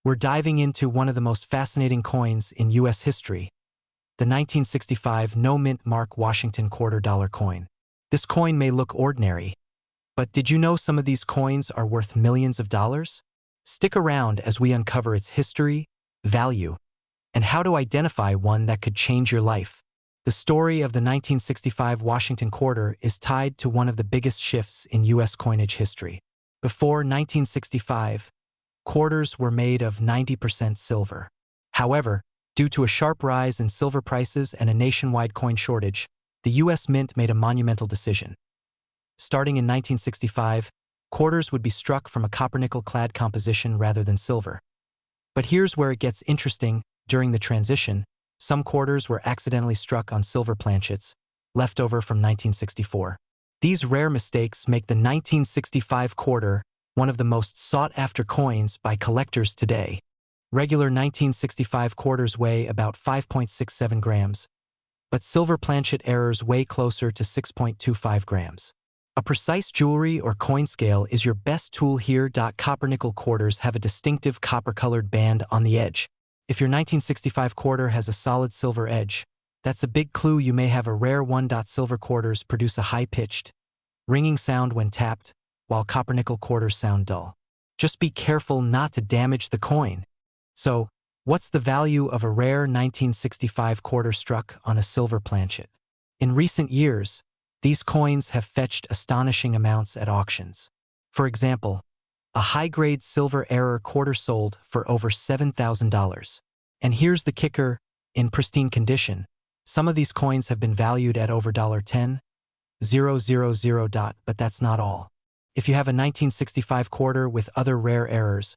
We're diving into one of the most fascinating coins in U.S. history, the 1965 no-mint mark Washington $quarter coin. This coin may look ordinary, but did you know some of these coins are worth millions of dollars? Stick around as we uncover its history, value, and how to identify one that could change your life. The story of the 1965 Washington quarter is tied to one of the biggest shifts in U.S. coinage history. Before 1965, quarters were made of 90% silver. However, due to a sharp rise in silver prices and a nationwide coin shortage, the U.S. Mint made a monumental decision. Starting in 1965, quarters would be struck from a copper-nickel-clad composition rather than silver. But here's where it gets interesting. During the transition, some quarters were accidentally struck on silver planchets, left over from 1964. These rare mistakes make the 1965 quarter one of the most sought-after coins by collectors today. Regular 1965 quarters weigh about 5.67 grams, but silver planchet errors weigh closer to 6.25 grams. A precise jewelry or coin scale is your best tool here. Copper-nickel quarters have a distinctive copper-colored band on the edge. If your 1965 quarter has a solid silver edge, that's a big clue you may have a rare one. Silver quarters produce a high-pitched, ringing sound when tapped, while copper-nickel quarters sound dull. Just be careful not to damage the coin. So, what's the value of a rare 1965 quarter struck on a silver planchet? In recent years, these coins have fetched astonishing amounts at auctions. For example, a high-grade silver error quarter sold for over $7,000. And here's the kicker: in pristine condition, some of these coins have been valued at over $10,000. But that's not all. If you have a 1965 quarter with other rare errors,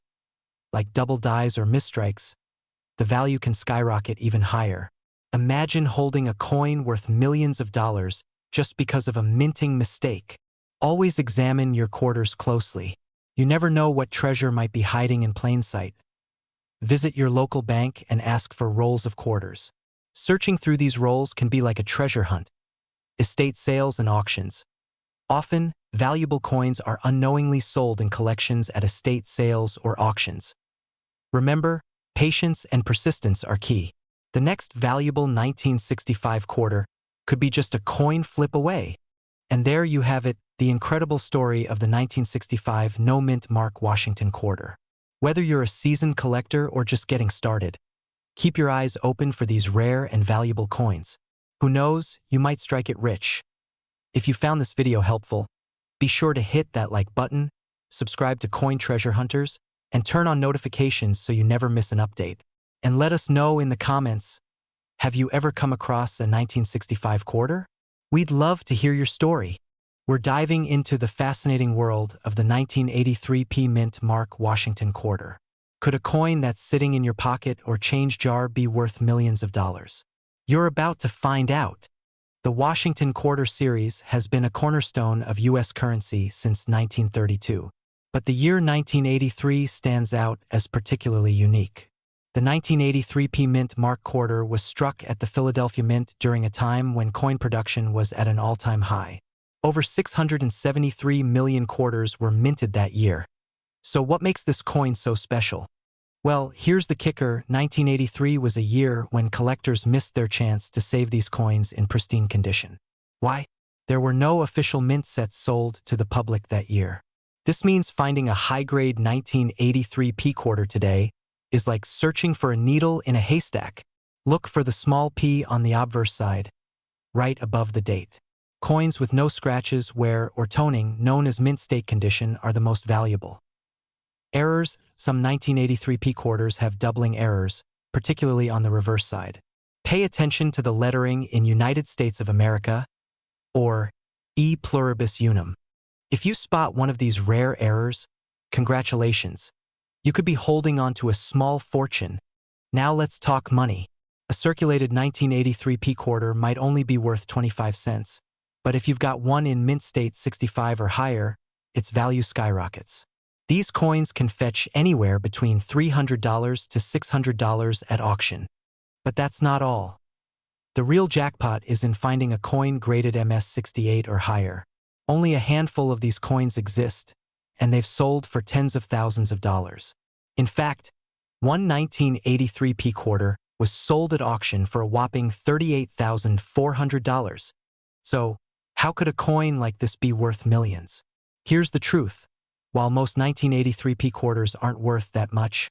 like double dies or misstrikes, the value can skyrocket even higher. Imagine holding a coin worth millions of dollars just because of a minting mistake. Always examine your quarters closely. You never know what treasure might be hiding in plain sight. Visit your local bank and ask for rolls of quarters. Searching through these rolls can be like a treasure hunt. Estate sales and auctions. Often, valuable coins are unknowingly sold in collections at estate sales or auctions. Remember, patience and persistence are key. The next valuable 1965 quarter could be just a coin flip away. And there you have it, the incredible story of the 1965 no-mint mark Washington quarter. Whether you're a seasoned collector or just getting started, keep your eyes open for these rare and valuable coins. Who knows, you might strike it rich. If you found this video helpful, be sure to hit that like button, subscribe to Coin Treasure Hunters, and turn on notifications so you never miss an update. And let us know in the comments, have you ever come across a 1965 quarter? We'd love to hear your story. We're diving into the fascinating world of the 1983 mint mark Washington quarter. Could a coin that's sitting in your pocket or change jar be worth millions of dollars? You're about to find out. The Washington quarter series has been a cornerstone of U.S. currency since 1932. But the year 1983 stands out as particularly unique. The 1983 mint mark quarter was struck at the Philadelphia Mint during a time when coin production was at an all-time high. Over 673 million quarters were minted that year. So what makes this coin so special? Well, here's the kicker: 1983 was a year when collectors missed their chance to save these coins in pristine condition. Why? There were no official mint sets sold to the public that year. This means finding a high-grade 1983 P quarter today is like searching for a needle in a haystack. Look for the small P on the obverse side, right above the date. Coins with no scratches, wear, or toning, known as mint state condition, are the most valuable. Errors: some 1983 P quarters have doubling errors, particularly on the reverse side. Pay attention to the lettering in United States of America, or E pluribus unum. If you spot one of these rare errors, congratulations. You could be holding on to a small fortune. Now let's talk money. A circulated 1983 P quarter might only be worth 25 cents, but if you've got one in mint state 65 or higher, its value skyrockets. These coins can fetch anywhere between $300 to $600 at auction. But that's not all. The real jackpot is in finding a coin graded MS-68 or higher. Only a handful of these coins exist, and they've sold for tens of thousands of dollars. In fact, One 1983 quarter was sold at auction for a whopping $38,400. So, how could a coin like this be worth millions? Here's the truth. While most 1983 quarters aren't worth that much,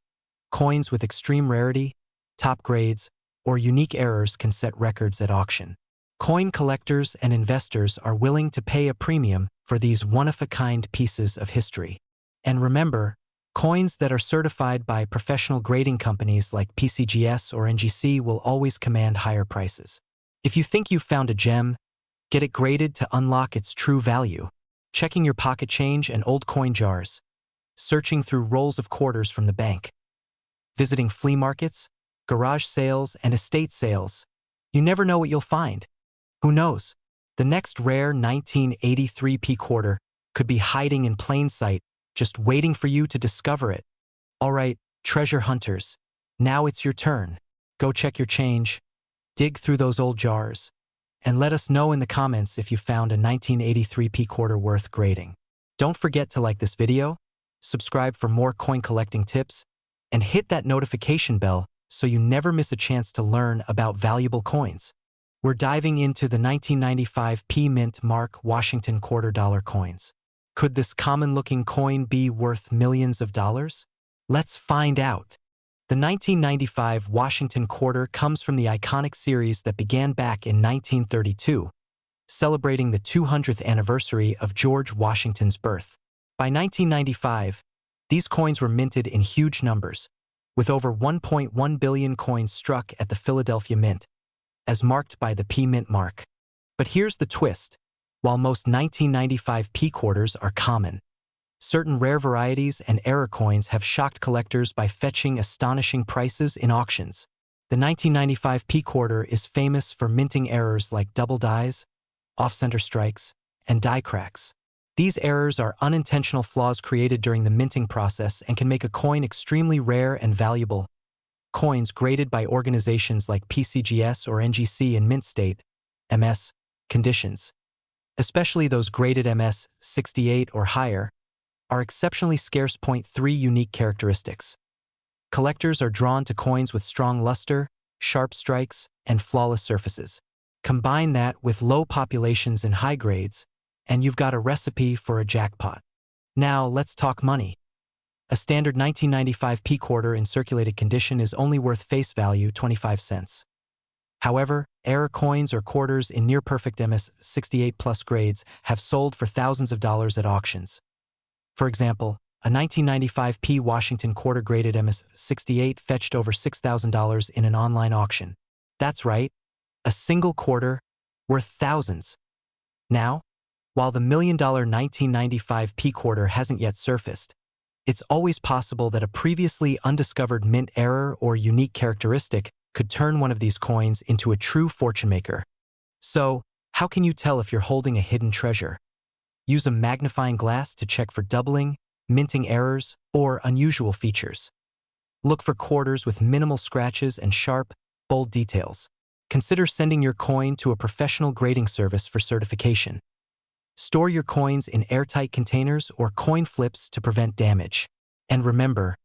coins with extreme rarity, top grades, or unique errors can set records at auction. Coin collectors and investors are willing to pay a premium for these one-of-a-kind pieces of history. And remember, coins that are certified by professional grading companies like PCGS or NGC will always command higher prices. If you think you've found a gem, get it graded to unlock its true value. Checking your pocket change and old coin jars. Searching through rolls of quarters from the bank. Visiting flea markets, garage sales, and estate sales. You never know what you'll find. Who knows? The next rare 1983 quarter could be hiding in plain sight, just waiting for you to discover it. All right, treasure hunters, now it's your turn. Go check your change, dig through those old jars, and let us know in the comments if you found a 1983 quarter worth grading. Don't forget to like this video, subscribe for more coin collecting tips, and hit that notification bell so you never miss a chance to learn about valuable coins. We're diving into the 1995 Mint Mark Washington $quarter coins. Could this common-looking coin be worth millions of dollars? Let's find out. The 1995 Washington quarter comes from the iconic series that began back in 1932, celebrating the 200th anniversary of George Washington's birth. By 1995, these coins were minted in huge numbers, with over 1.1 billion coins struck at the Philadelphia Mint, as marked by the Mint mark. But here's the twist. While most 1995 quarters are common, certain rare varieties and error coins have shocked collectors by fetching astonishing prices in auctions. The 1995 quarter is famous for minting errors like double dies, off-center strikes, and die cracks. These errors are unintentional flaws created during the minting process and can make a coin extremely rare and valuable. Coins graded by organizations like PCGS or NGC in mint state, MS, conditions, especially those graded MS 68 or higher, are exceptionally scarce. 3 unique characteristics. Collectors are drawn to coins with strong luster, sharp strikes, and flawless surfaces. Combine that with low populations and high grades, and you've got a recipe for a jackpot. Now let's talk money. A standard 1995 quarter in circulated condition is only worth face value 25 cents. However, error coins or quarters in near-perfect MS 68 plus grades have sold for thousands of dollars at auctions. For example, a 1995 Washington quarter graded MS 68 fetched over $6,000 in an online auction. That's right, a single quarter worth thousands. Now, while the $1 million 1995 quarter hasn't yet surfaced, it's always possible that a previously undiscovered mint error or unique characteristic could turn one of these coins into a true fortune maker. So, how can you tell if you're holding a hidden treasure? Use a magnifying glass to check for doubling, minting errors, or unusual features. Look for quarters with minimal scratches and sharp, bold details. Consider sending your coin to a professional grading service for certification. Store your coins in airtight containers or coin flips to prevent damage. And remember,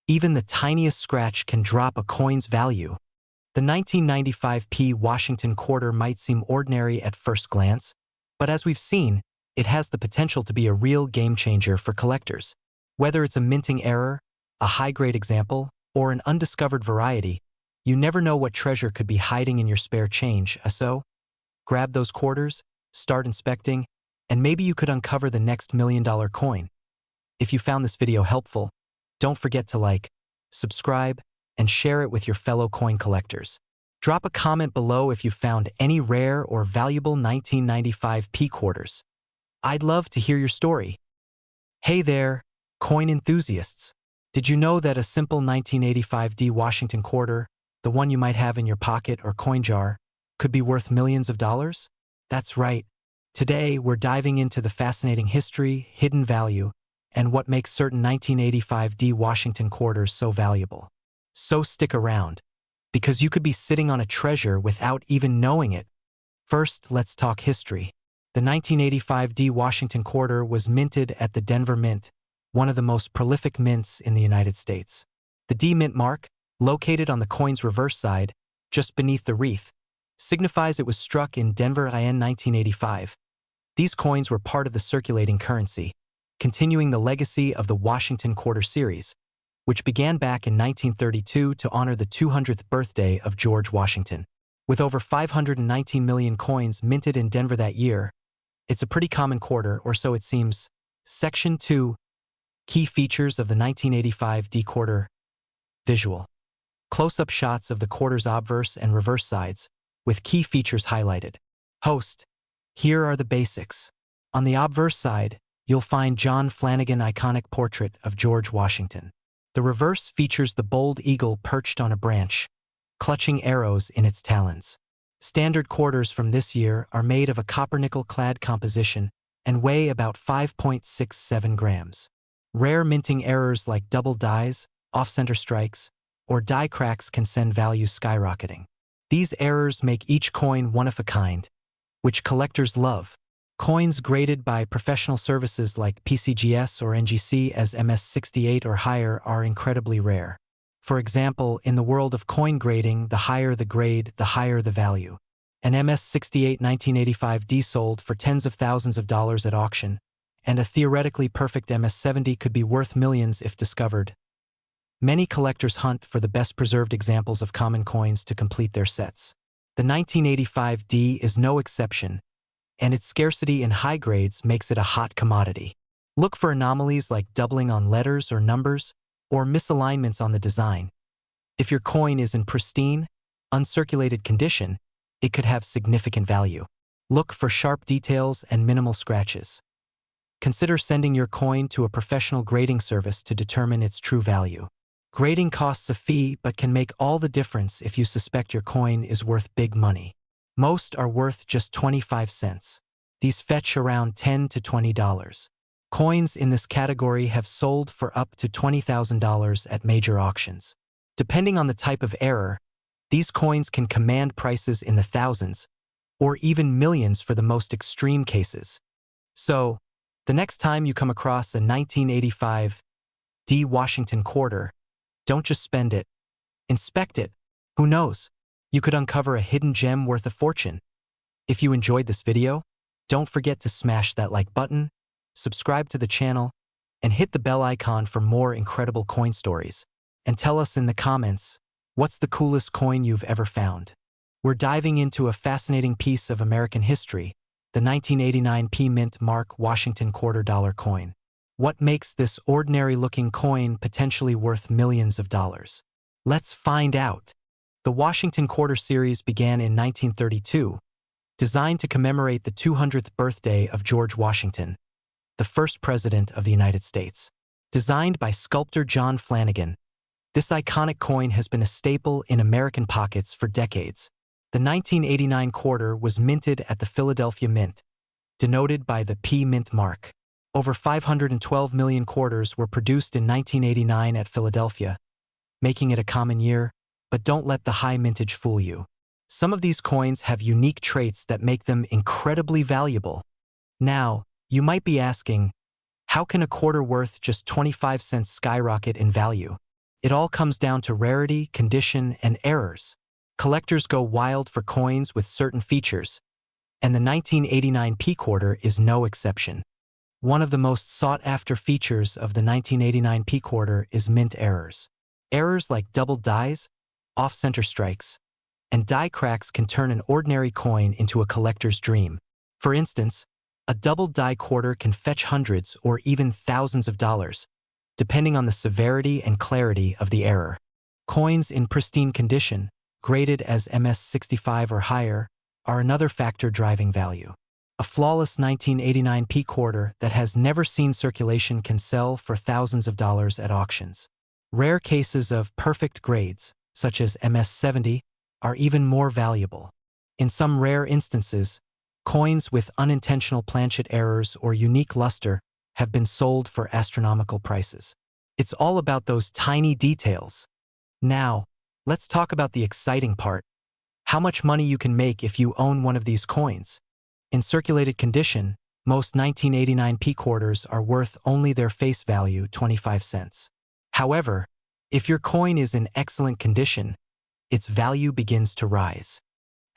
even the tiniest scratch can drop a coin's value. The 1995 Washington quarter might seem ordinary at first glance, but as we've seen, it has the potential to be a real game-changer for collectors. Whether it's a minting error, a high-grade example, or an undiscovered variety, you never know what treasure could be hiding in your spare change. So, grab those quarters, start inspecting, and maybe you could uncover the next $1 million coin. If you found this video helpful, don't forget to like, subscribe, and share it with your fellow coin collectors. Drop a comment below if you found any rare or valuable 1995 quarters. I'd love to hear your story. Hey there, coin enthusiasts. Did you know that a simple 1985 Washington quarter, the one you might have in your pocket or coin jar, could be worth millions of dollars? That's right. Today, we're diving into the fascinating history, hidden value, and what makes certain 1985 Washington quarters so valuable. So stick around, because you could be sitting on a treasure without even knowing it. First, let's talk history. The 1985 Washington quarter was minted at the Denver Mint, one of the most prolific mints in the United States. The D mint mark, located on the coin's reverse side, just beneath the wreath, signifies it was struck in Denver in 1985. These coins were part of the circulating currency, continuing the legacy of the Washington Quarter Series, which began back in 1932 to honor the 200th birthday of George Washington. With over 519 million coins minted in Denver that year, it's a pretty common quarter, or so it seems. Section 2. Key features of the 1985 D quarter. Visual. Close-up shots of the quarter's obverse and reverse sides, with key features highlighted. Host. Here are the basics. On the obverse side, you'll find John Flanagan iconic portrait of George Washington. The reverse features the bold eagle perched on a branch, clutching arrows in its talons. Standard quarters from this year are made of a copper-nickel-clad composition and weigh about 5.67 grams. Rare minting errors like double dies, off-center strikes, or die cracks can send values skyrocketing. These errors make each coin one of a kind, which collectors love. Coins graded by professional services like PCGS or NGC as MS68 or higher are incredibly rare. For example, in the world of coin grading, the higher the grade, the higher the value. An MS68 1985D sold for tens of thousands of dollars at auction, and a theoretically perfect MS70 could be worth millions if discovered. Many collectors hunt for the best preserved examples of common coins to complete their sets. The 1985D is no exception, and its scarcity in high grades makes it a hot commodity. Look for anomalies like doubling on letters or numbers, or misalignments on the design. If your coin is in pristine, uncirculated condition, it could have significant value. Look for sharp details and minimal scratches. Consider sending your coin to a professional grading service to determine its true value. Grading costs a fee but can make all the difference if you suspect your coin is worth big money. Most are worth just 25 cents. These fetch around $10 to $20. Coins in this category have sold for up to $20,000 at major auctions. Depending on the type of error, these coins can command prices in the thousands, or even millions for the most extreme cases. So, the next time you come across a 1985 D Washington quarter, don't just spend it. Inspect it. Who knows? You could uncover a hidden gem worth a fortune. If you enjoyed this video, don't forget to smash that like button, subscribe to the channel, and hit the bell icon for more incredible coin stories. And tell us in the comments, what's the coolest coin you've ever found? We're diving into a fascinating piece of American history, the 1989 P Mint Mark Washington $quarter coin. What makes this ordinary-looking coin potentially worth millions of dollars? Let's find out. The Washington Quarter Series began in 1932, designed to commemorate the 200th birthday of George Washington, the first president of the United States. Designed by sculptor John Flanagan, this iconic coin has been a staple in American pockets for decades. The 1989 quarter was minted at the Philadelphia Mint, denoted by the P Mint mark. Over 512 million quarters were produced in 1989 at Philadelphia, making it a common year. But don't let the high mintage fool you. Some of these coins have unique traits that make them incredibly valuable. Now, you might be asking, how can a quarter worth just 25 cents skyrocket in value? It all comes down to rarity, condition, and errors. Collectors go wild for coins with certain features, and the 1989 P quarter is no exception. One of the most sought-after features of the 1989 P quarter is mint errors. Errors like double dies, off-center strikes, and die cracks can turn an ordinary coin into a collector's dream. For instance, a double die quarter can fetch hundreds or even thousands of dollars, depending on the severity and clarity of the error. Coins in pristine condition, graded as MS65 or higher, are another factor driving value. A flawless 1989 P quarter that has never seen circulation can sell for thousands of dollars at auctions. Rare cases of perfect grades, such as MS70, are even more valuable. In some rare instances, coins with unintentional planchet errors or unique luster have been sold for astronomical prices. It's all about those tiny details. Now, let's talk about the exciting part. How much money you can make if you own one of these coins. In circulated condition, most 1989 P quarters are worth only their face value, 25 cents. However, If your coin is in excellent condition, its value begins to rise.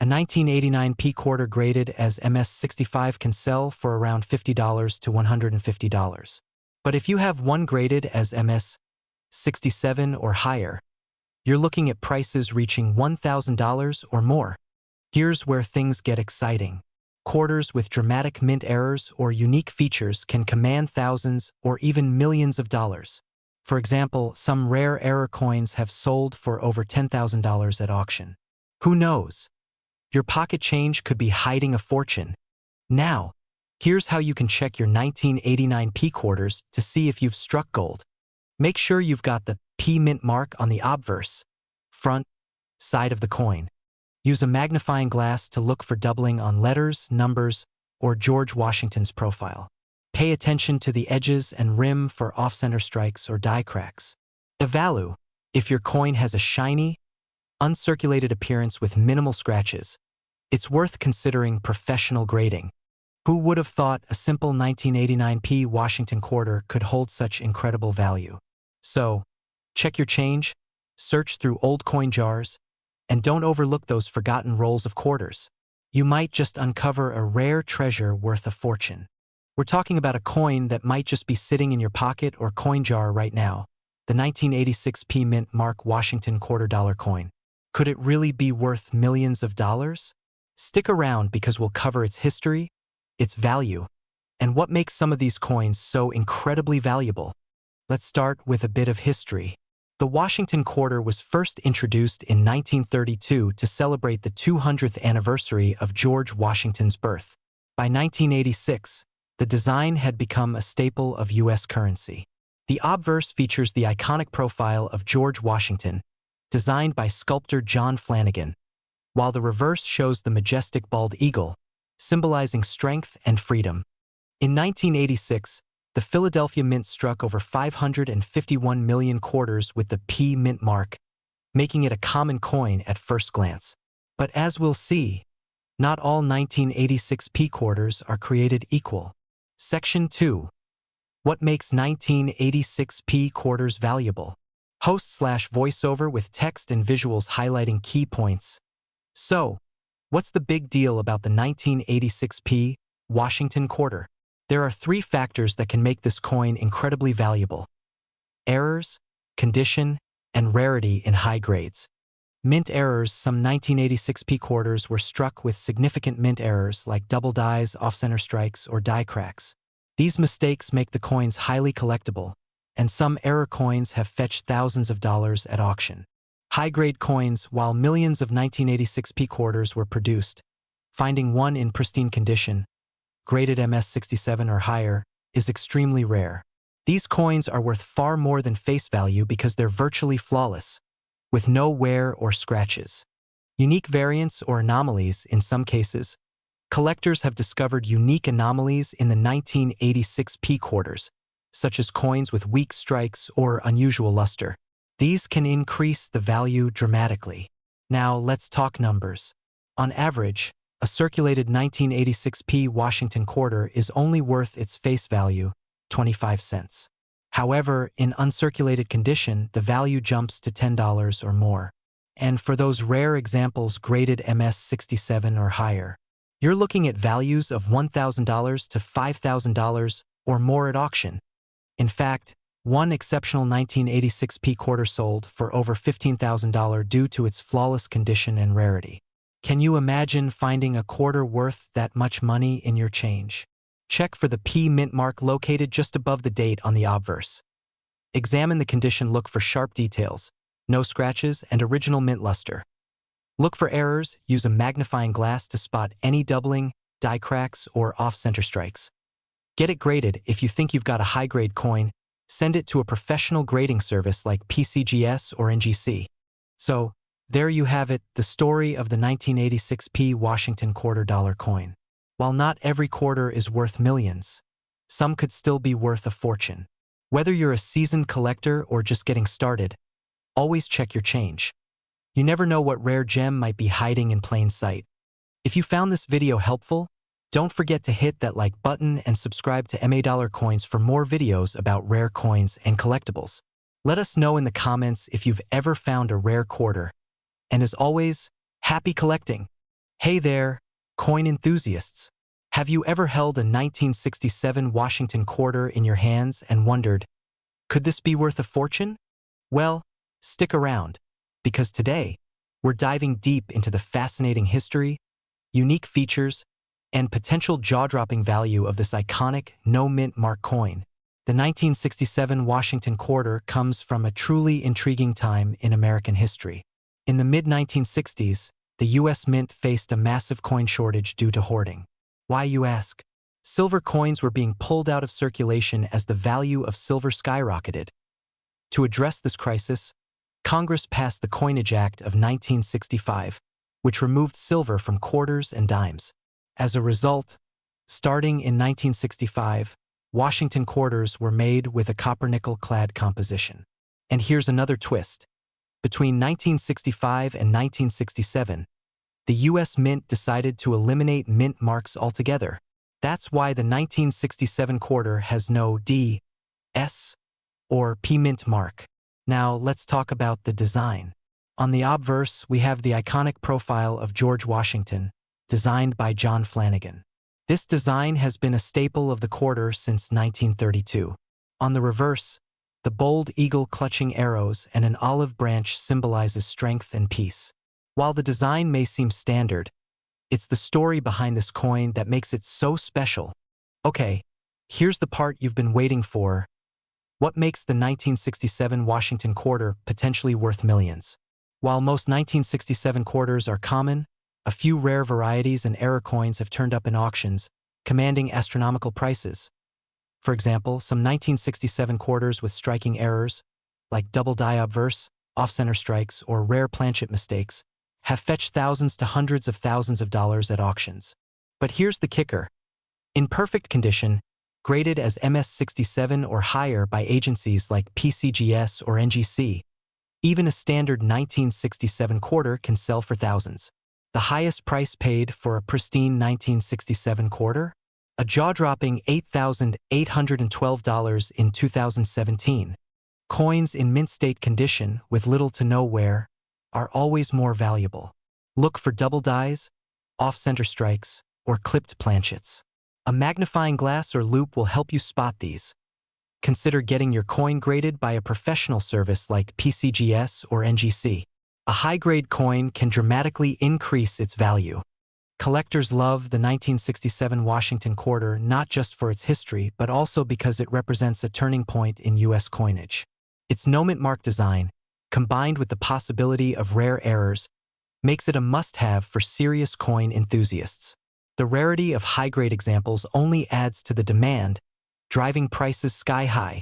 A 1989 P quarter graded as MS65 can sell for around $50 to $150. But if you have one graded as MS67 or higher, you're looking at prices reaching $1,000 or more. Here's where things get exciting. Quarters with dramatic mint errors or unique features can command thousands or even millions of dollars. For example, some rare error coins have sold for over $10,000 at auction. Who knows? Your pocket change could be hiding a fortune. Now, here's how you can check your 1989 P quarters to see if you've struck gold. Make sure you've got the P mint mark on the obverse, front, side of the coin. Use a magnifying glass to look for doubling on letters, numbers, or George Washington's profile. Pay attention to the edges and rim for off-center strikes or die cracks. Evaluate if your coin has a shiny, uncirculated appearance with minimal scratches. It's worth considering professional grading. Who would have thought a simple 1989 P Washington quarter could hold such incredible value? So, check your change, search through old coin jars, and don't overlook those forgotten rolls of quarters. You might just uncover a rare treasure worth a fortune. We're talking about a coin that might just be sitting in your pocket or coin jar right now, the 1986 P Mint Mark Washington $quarter coin. Could it really be worth millions of dollars? Stick around because we'll cover its history, its value, and what makes some of these coins so incredibly valuable. Let's start with a bit of history. The Washington quarter was first introduced in 1932 to celebrate the 200th anniversary of George Washington's birth. By 1986, the design had become a staple of U.S. currency. The obverse features the iconic profile of George Washington, designed by sculptor John Flanagan, while the reverse shows the majestic bald eagle, symbolizing strength and freedom. In 1986, the Philadelphia Mint struck over 551 million quarters with the P Mint mark, making it a common coin at first glance. But as we'll see, not all 1986 P quarters are created equal. Section 2. What makes 1986 P quarters valuable? Host/voiceover with text and visuals highlighting key points. So, what's the big deal about the 1986 P Washington quarter? There are three factors that can make this coin incredibly valuable: errors, condition, and rarity in high grades. Mint errors. Some 1986 P quarters were struck with significant mint errors like double dies, off-center strikes, or die cracks. These mistakes make the coins highly collectible, and some error coins have fetched thousands of dollars at auction. High-grade coins. While millions of 1986 P quarters were produced, finding one in pristine condition, graded MS67 or higher, is extremely rare. These coins are worth far more than face value because they're virtually flawless, with no wear or scratches. Unique variants or anomalies. In some cases, collectors have discovered unique anomalies in the 1986 P quarters, such as coins with weak strikes or unusual luster. These can increase the value dramatically. Now let's talk numbers. On average, a circulated 1986 P Washington quarter is only worth its face value, 25 cents. However, in uncirculated condition, the value jumps to $10 or more. And for those rare examples graded MS67 or higher, you're looking at values of $1,000 to $5,000 or more at auction. In fact, one exceptional 1986 P quarter sold for over $15,000 due to its flawless condition and rarity. Can you imagine finding a quarter worth that much money in your change? Check for the P Mint mark located just above the date on the obverse. Examine the condition. Look for sharp details, no scratches, and original mint luster. Look for errors. Use a magnifying glass to spot any doubling, die cracks, or off-center strikes. Get it graded. If you think you've got a high-grade coin, send it to a professional grading service like PCGS or NGC. So, there you have it, the story of the 1986 P Washington $quarter coin. While not every quarter is worth millions, some could still be worth a fortune. Whether you're a seasoned collector or just getting started, always check your change. You never know what rare gem might be hiding in plain sight. If you found this video helpful, don't forget to hit that like button and subscribe to MA Dollar Coins for more videos about rare coins and collectibles. Let us know in the comments if you've ever found a rare quarter. And as always, happy collecting! Hey there, coin enthusiasts! Have you ever held a 1967 Washington quarter in your hands and wondered, could this be worth a fortune? Well, stick around, because today, we're diving deep into the fascinating history, unique features, and potential jaw-dropping value of this iconic no-mint mark coin. The 1967 Washington quarter comes from a truly intriguing time in American history. In the mid-1960s, the U.S. Mint faced a massive coin shortage due to hoarding. Why, you ask? Silver coins were being pulled out of circulation as the value of silver skyrocketed. To address this crisis, Congress passed the Coinage Act of 1965, which removed silver from quarters and dimes. As a result, starting in 1965, Washington quarters were made with a copper-nickel-clad composition. And here's another twist. Between 1965 and 1967, the U.S. Mint decided to eliminate mint marks altogether. That's why the 1967 quarter has no D, S, or P mint mark. Now let's talk about the design. On the obverse, we have the iconic profile of George Washington, designed by John Flanagan. This design has been a staple of the quarter since 1932. On the reverse, the bold eagle clutching arrows and an olive branch symbolizes strength and peace. While the design may seem standard, it's the story behind this coin that makes it so special. Okay, here's the part you've been waiting for. What makes the 1967 Washington quarter potentially worth millions? While most 1967 quarters are common, a few rare varieties and error coins have turned up in auctions, commanding astronomical prices. For example, some 1967 quarters with striking errors, like double die obverse, off-center strikes, or rare planchet mistakes, have fetched thousands to hundreds of thousands of dollars at auctions. But here's the kicker. In perfect condition, graded as MS67 or higher by agencies like PCGS or NGC, even a standard 1967 quarter can sell for thousands. The highest price paid for a pristine 1967 quarter? A jaw-dropping $8,812 in 2017. Coins in mint state condition with little to no wear are always more valuable. Look for double dies, off-center strikes, or clipped planchets. A magnifying glass or loupe will help you spot these. Consider getting your coin graded by a professional service like PCGS or NGC. A high-grade coin can dramatically increase its value. Collectors love the 1967 Washington quarter not just for its history, but also because it represents a turning point in U.S. coinage. Its no-mint mark design, combined with the possibility of rare errors, makes it a must-have for serious coin enthusiasts. The rarity of high-grade examples only adds to the demand, driving prices sky-high.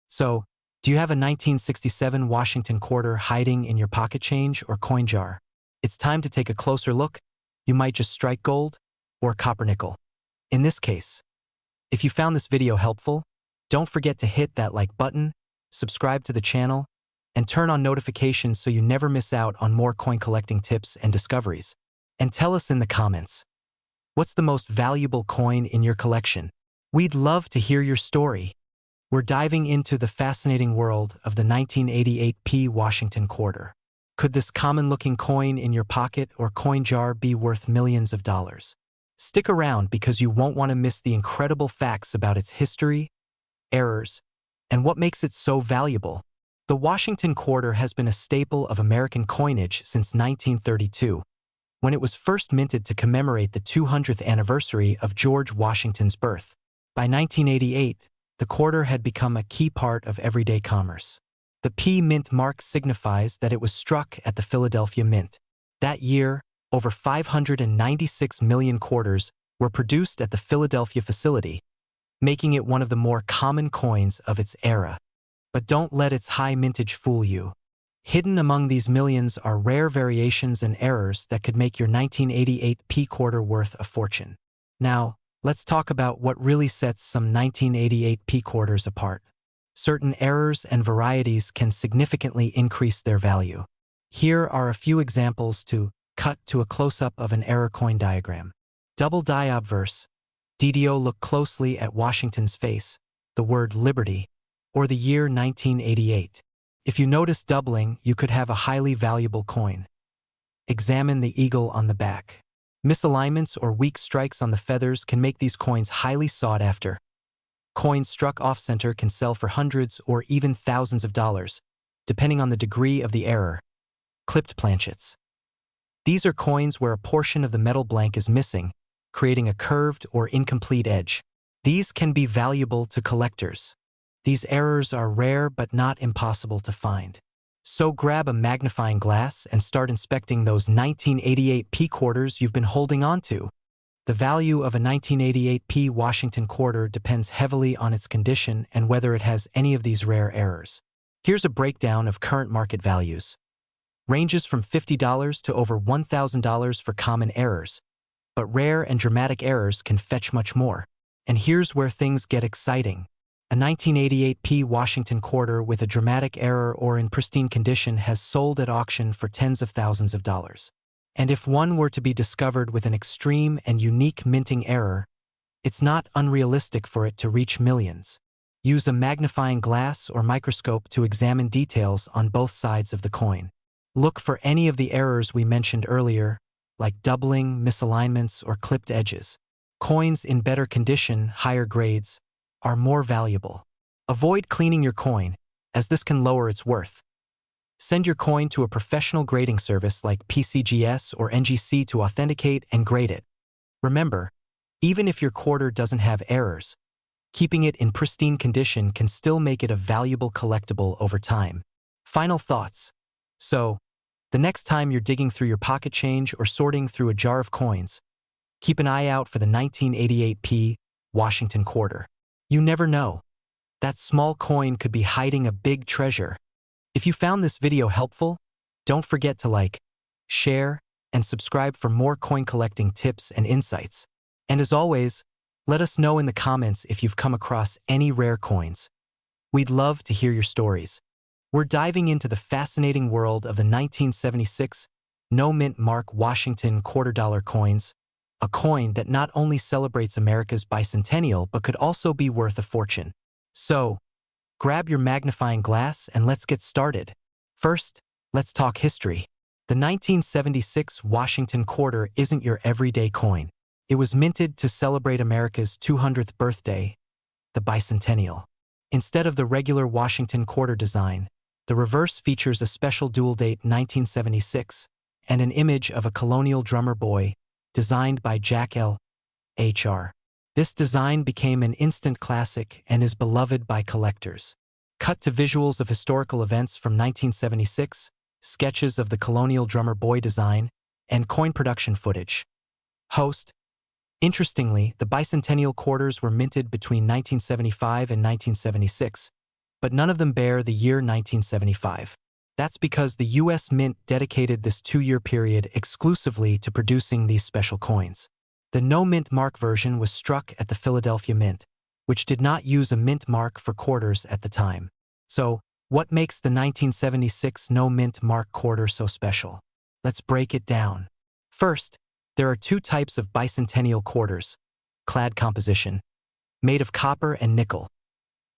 So, do you have a 1967 Washington quarter hiding in your pocket change or coin jar? It's time to take a closer look. You might just strike gold or copper nickel. In this case, if you found this video helpful, don't forget to hit that like button, subscribe to the channel, and turn on notifications so you never miss out on more coin collecting tips and discoveries. And tell us in the comments, what's the most valuable coin in your collection? We'd love to hear your story. We're diving into the fascinating world of the 1988 P Washington quarter. Could this common-looking coin in your pocket or coin jar be worth millions of dollars? Stick around because you won't want to miss the incredible facts about its history, errors, and what makes it so valuable. The Washington quarter has been a staple of American coinage since 1932, when it was first minted to commemorate the 200th anniversary of George Washington's birth. By 1988, the quarter had become a key part of everyday commerce. The P mint mark signifies that it was struck at the Philadelphia Mint. That year, over 596 million quarters were produced at the Philadelphia facility, making it one of the more common coins of its era. But don't let its high mintage fool you. Hidden among these millions are rare variations and errors that could make your 1988 P quarter worth a fortune. Now, let's talk about what really sets some 1988 P quarters apart. Certain errors and varieties can significantly increase their value. Here are a few examples to cut to a close-up of an error coin diagram. Double die obverse. DDO, look closely at Washington's face, the word liberty, or the year 1988. If you notice doubling, you could have a highly valuable coin. Examine the eagle on the back. Misalignments or weak strikes on the feathers can make these coins highly sought after. Coins struck off-center can sell for hundreds or even thousands of dollars, depending on the degree of the error. Clipped planchets. These are coins where a portion of the metal blank is missing, creating a curved or incomplete edge. These can be valuable to collectors. These errors are rare but not impossible to find. So grab a magnifying glass and start inspecting those 1988 P quarters you've been holding on to. The value of a 1988 P Washington quarter depends heavily on its condition and whether it has any of these rare errors. Here's a breakdown of current market values. Ranges from $50 to over $1,000 for common errors, but rare and dramatic errors can fetch much more. And here's where things get exciting. A 1988 P Washington quarter with a dramatic error or in pristine condition has sold at auction for tens of thousands of dollars. And if one were to be discovered with an extreme and unique minting error, it's not unrealistic for it to reach millions. Use a magnifying glass or microscope to examine details on both sides of the coin. Look for any of the errors we mentioned earlier, like doubling, misalignments, or clipped edges. Coins in better condition, higher grades, are more valuable. Avoid cleaning your coin, as this can lower its worth. Send your coin to a professional grading service like PCGS or NGC to authenticate and grade it. Remember, even if your quarter doesn't have errors, keeping it in pristine condition can still make it a valuable collectible over time. Final thoughts. So, the next time you're digging through your pocket change or sorting through a jar of coins, keep an eye out for the 1988 P Washington quarter. You never know. That small coin could be hiding a big treasure. If you found this video helpful, don't forget to like, share, and subscribe for more coin collecting tips and insights. And as always, let us know in the comments if you've come across any rare coins. We'd love to hear your stories. We're diving into the fascinating world of the 1976 no-mint mark Washington $quarter coins, a coin that not only celebrates America's bicentennial but could also be worth a fortune. So, grab your magnifying glass and let's get started. First, let's talk history. The 1976 Washington quarter isn't your everyday coin. It was minted to celebrate America's 200th birthday, the bicentennial. Instead of the regular Washington quarter design, the reverse features a special dual date 1976 and an image of a colonial drummer boy designed by Jack L. H.R. This design became an instant classic and is beloved by collectors. Cut to visuals of historical events from 1976, sketches of the colonial drummer boy design, and coin production footage. Host. Interestingly, the bicentennial quarters were minted between 1975 and 1976, but none of them bear the year 1975. That's because the U.S. Mint dedicated this 2-year period exclusively to producing these special coins. The no-mint mark version was struck at the Philadelphia Mint, which did not use a mint mark for quarters at the time. So, what makes the 1976 no-mint mark quarter so special? Let's break it down. First, there are 2 types of bicentennial quarters: clad composition, made of copper and nickel.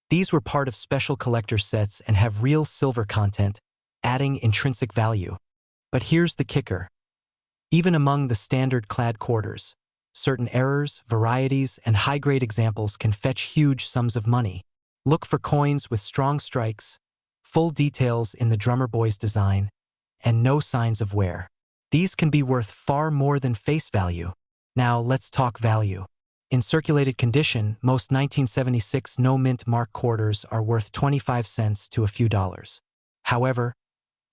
These were part of special collector sets and have real silver content, adding intrinsic value. But here's the kicker. Even among the standard clad quarters, certain errors, varieties, and high-grade examples can fetch huge sums of money. Look for coins with strong strikes, full details in the drummer boy's design, and no signs of wear. These can be worth far more than face value. Now let's talk value. In circulated condition, most 1976 no-mint mark quarters are worth 25 cents to a few dollars. However,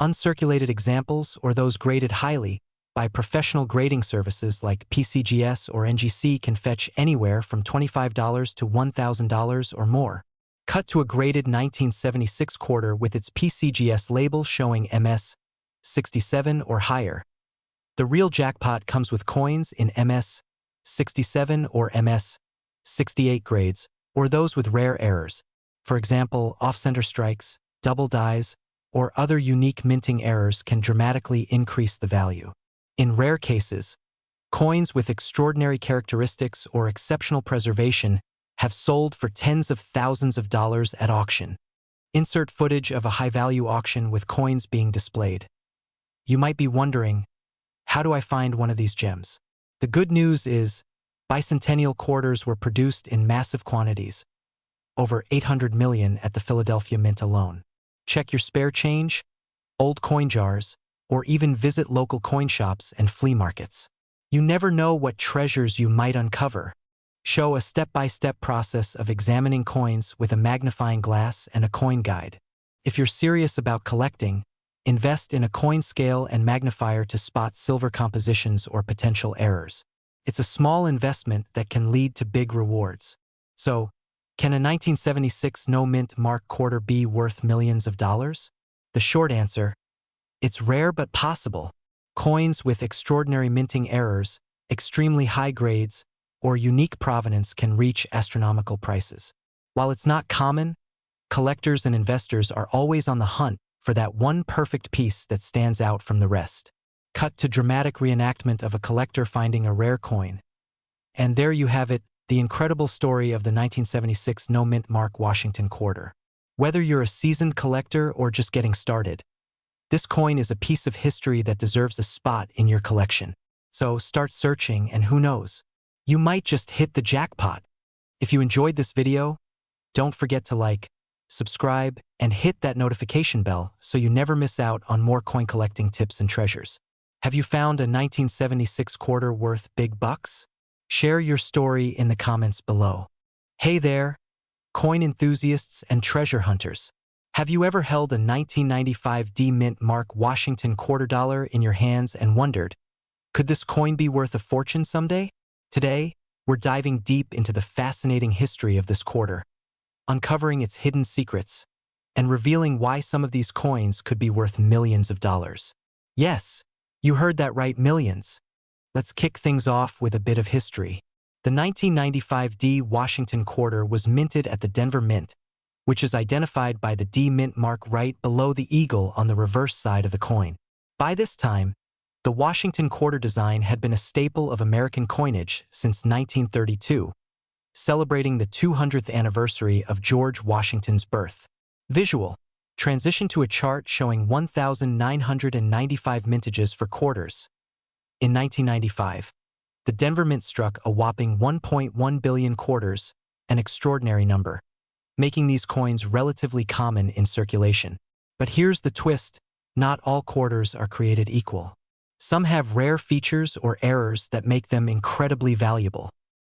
uncirculated examples or those graded highly by professional grading services like PCGS or NGC can fetch anywhere from $25 to $1,000 or more. Cut to a graded 1976 quarter with its PCGS label showing MS 67 or higher. The real jackpot comes with coins in MS 67 or MS 68 grades, or those with rare errors. For example, off-center strikes, double dies, or other unique minting errors can dramatically increase the value. In rare cases, coins with extraordinary characteristics or exceptional preservation have sold for tens of thousands of dollars at auction. Insert footage of a high-value auction with coins being displayed. You might be wondering, how do I find one of these gems? The good news is, bicentennial quarters were produced in massive quantities, over 800 million at the Philadelphia Mint alone. Check your spare change, old coin jars, or even visit local coin shops and flea markets. You never know what treasures you might uncover. Show a step-by-step process of examining coins with a magnifying glass and a coin guide. If you're serious about collecting, invest in a coin scale and magnifier to spot silver compositions or potential errors. It's a small investment that can lead to big rewards. So, can a 1976 no-mint mark quarter be worth millions of dollars? The short answer: it's rare but possible. Coins with extraordinary minting errors, extremely high grades, or unique provenance can reach astronomical prices. While it's not common, collectors and investors are always on the hunt for that one perfect piece that stands out from the rest. Cut to dramatic reenactment of a collector finding a rare coin. And there you have it, the incredible story of the 1976 no-mint mark Washington quarter. Whether you're a seasoned collector or just getting started, this coin is a piece of history that deserves a spot in your collection. So start searching, and who knows, you might just hit the jackpot. If you enjoyed this video, don't forget to like, subscribe, and hit that notification bell so you never miss out on more coin collecting tips and treasures. Have you found a 1976 quarter worth big bucks? Share your story in the comments below. Hey there, coin enthusiasts and treasure hunters. Have you ever held a 1995 D-Mint mark Washington quarter dollar in your hands and wondered, could this coin be worth a fortune someday? Today, we're diving deep into the fascinating history of this quarter, uncovering its hidden secrets, and revealing why some of these coins could be worth millions of dollars. Yes, you heard that right, millions. Let's kick things off with a bit of history. The 1995 D Washington quarter was minted at the Denver Mint, which is identified by the D Mint mark right below the eagle on the reverse side of the coin. By this time, the Washington quarter design had been a staple of American coinage since 1932, celebrating the 200th anniversary of George Washington's birth. Visual: transition to a chart showing 1,995 mintages for quarters. In 1995, the Denver Mint struck a whopping 1.1 billion quarters, an extraordinary number, making these coins relatively common in circulation. But here's the twist: not all quarters are created equal. Some have rare features or errors that make them incredibly valuable.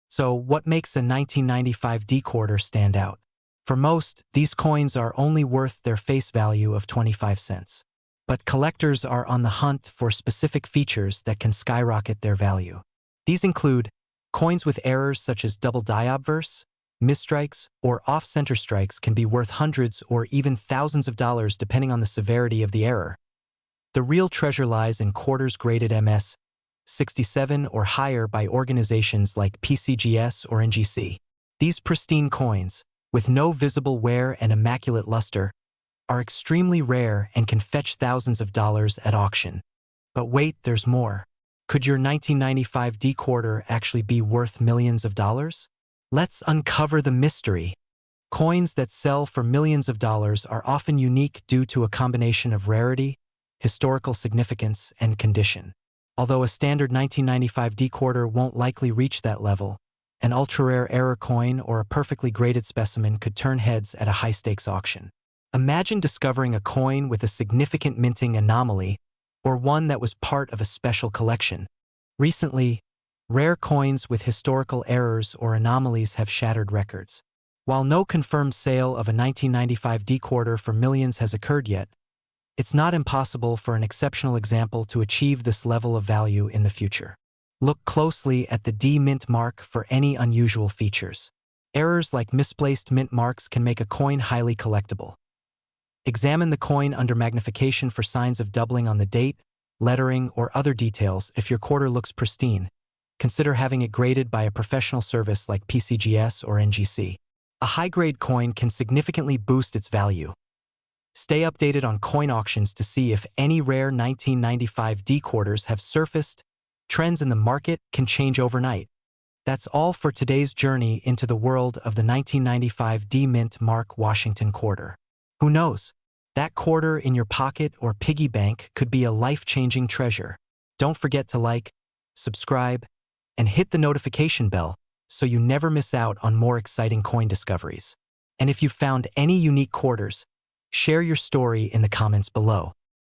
So what makes a 1995 D quarter stand out? For most, these coins are only worth their face value of 25 cents. But collectors are on the hunt for specific features that can skyrocket their value. These include coins with errors such as double die obverse, misstrikes, or off-center strikes can be worth hundreds or even thousands of dollars depending on the severity of the error. The real treasure lies in quarters graded MS 67 or higher by organizations like PCGS or NGC. These pristine coins, with no visible wear and immaculate luster, are extremely rare and can fetch thousands of dollars at auction. But wait, there's more. Could your 1995 D quarter actually be worth millions of dollars? Let's uncover the mystery. Coins that sell for millions of dollars are often unique due to a combination of rarity, historical significance, and condition. Although a standard 1995 D quarter won't likely reach that level, an ultra-rare error coin or a perfectly graded specimen could turn heads at a high-stakes auction. Imagine discovering a coin with a significant minting anomaly, or one that was part of a special collection. Recently, rare coins with historical errors or anomalies have shattered records. While no confirmed sale of a 1995 D quarter for millions has occurred yet, it's not impossible for an exceptional example to achieve this level of value in the future. Look closely at the D Mint mark for any unusual features. Errors like misplaced mint marks can make a coin highly collectible. Examine the coin under magnification for signs of doubling on the date, lettering, or other details. If your quarter looks pristine, consider having it graded by a professional service like PCGS or NGC. A high-grade coin can significantly boost its value. Stay updated on coin auctions to see if any rare 1995 D quarters have surfaced. Trends in the market can change overnight. That's all for today's journey into the world of the 1995 D Mint mark Washington quarter. Who knows? That quarter in your pocket or piggy bank could be a life-changing treasure. Don't forget to like, subscribe, and hit the notification bell so you never miss out on more exciting coin discoveries. And if you found any unique quarters, share your story in the comments below.